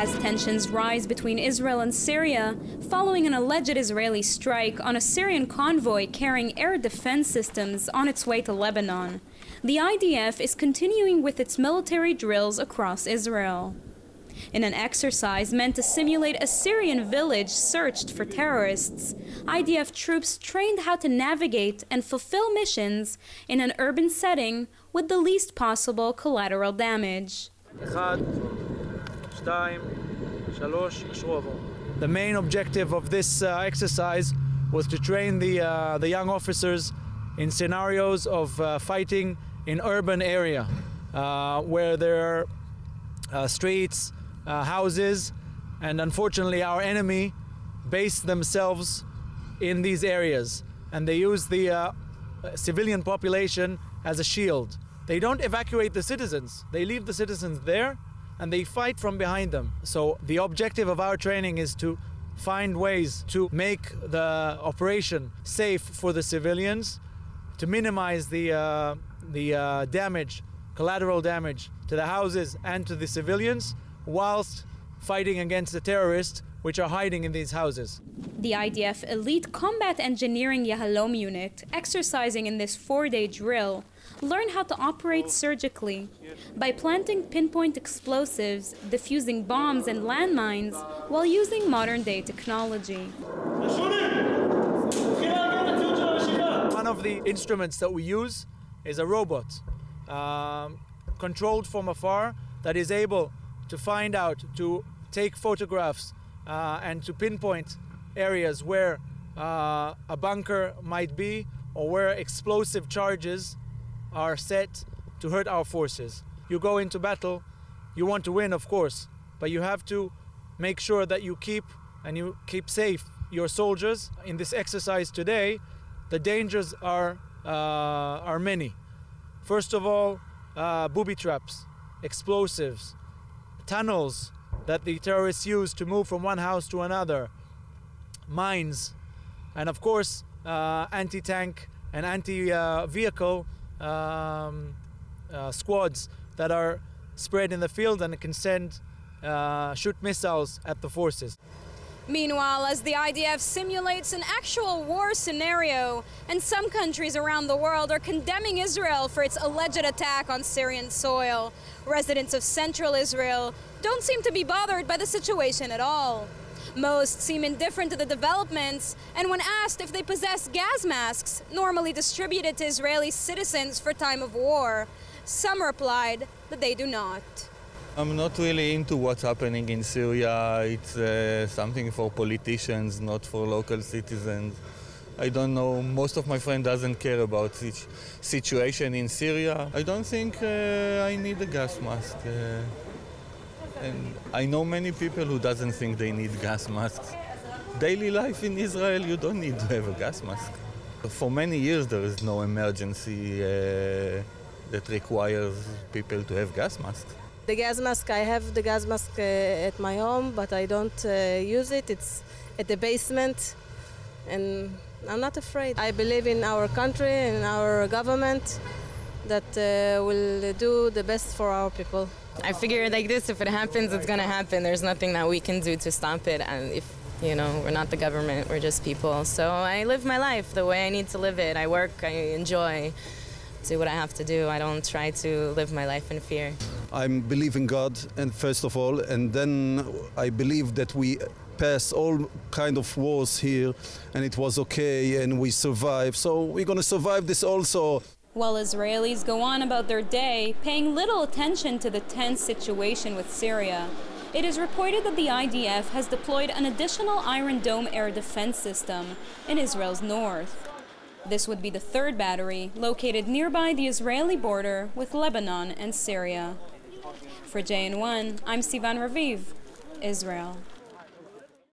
As tensions rise between Israel and Syria, following an alleged Israeli strike on a Syrian convoy carrying air defense systems on its way to Lebanon, the IDF is continuing with its military drills across Israel. In an exercise meant to simulate a Syrian village searched for terrorists, IDF troops trained how to navigate and fulfill missions in an urban setting with the least possible collateral damage. The main objective of this exercise was to train the young officers in scenarios of fighting in urban area where there are streets, houses, and unfortunately our enemy based themselves in these areas, and they use the civilian population as a shield. They don't evacuate the citizens, they leave the citizens there and they fight from behind them. So the objective of our training is to find ways to make the operation safe for the civilians, to minimize the damage, collateral damage to the houses and to the civilians, whilst fighting against the terrorists which are hiding in these houses. The IDF Elite Combat Engineering Yahalom unit, exercising in this 4-day drill, learn how to operate surgically by planting pinpoint explosives, defusing bombs and landmines while using modern-day technology. One of the instruments that we use is a robot controlled from afar that is able to find out, to take photographs and to pinpoint areas where a bunker might be or where explosive charges are set to hurt our forces. You go into battle, you want to win, of course, but you have to make sure that you keep safe your soldiers. In this exercise today, the dangers are many. First of all, booby traps, explosives, tunnels that the terrorists use to move from one house to another, mines, and of course anti-tank and anti-vehicle squads that are spread in the field and can shoot missiles at the forces. Meanwhile, as the IDF simulates an actual war scenario, and some countries around the world are condemning Israel for its alleged attack on Syrian soil, residents of central Israel don't seem to be bothered by the situation at all. Most seem indifferent to the developments, and when asked if they possess gas masks normally distributed to Israeli citizens for time of war, some replied that they do not. I'm not really into what's happening in Syria. It's something for politicians, not for local citizens. I don't know, most of my friends doesn't care about situation in Syria. I don't think I need a gas mask. And I know many people who doesn't think they need gas masks. Daily life in Israel, you don't need to have a gas mask. For many years, there is no emergency that requires people to have gas masks. The gas mask, I have the gas mask at my home, but I don't use it. It's at the basement, and I'm not afraid. I believe in our country and our government that will do the best for our people. I figure like this, if it happens, it's going to happen. There's nothing that we can do to stop it. And if, you know, we're not the government, we're just people. So I live my life the way I need to live it. I work, I enjoy, do what I have to do. I don't try to live my life in fear. I believe in God, and first of all, and then I believe that we passed all kind of wars here, and it was okay, and we survived. So we're going to survive this also. While Israelis go on about their day, paying little attention to the tense situation with Syria, it is reported that the IDF has deployed an additional Iron Dome air defense system in Israel's north. This would be the third battery, located nearby the Israeli border with Lebanon and Syria. For JN1, I'm Sivan Raviv, Israel.